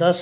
10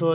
2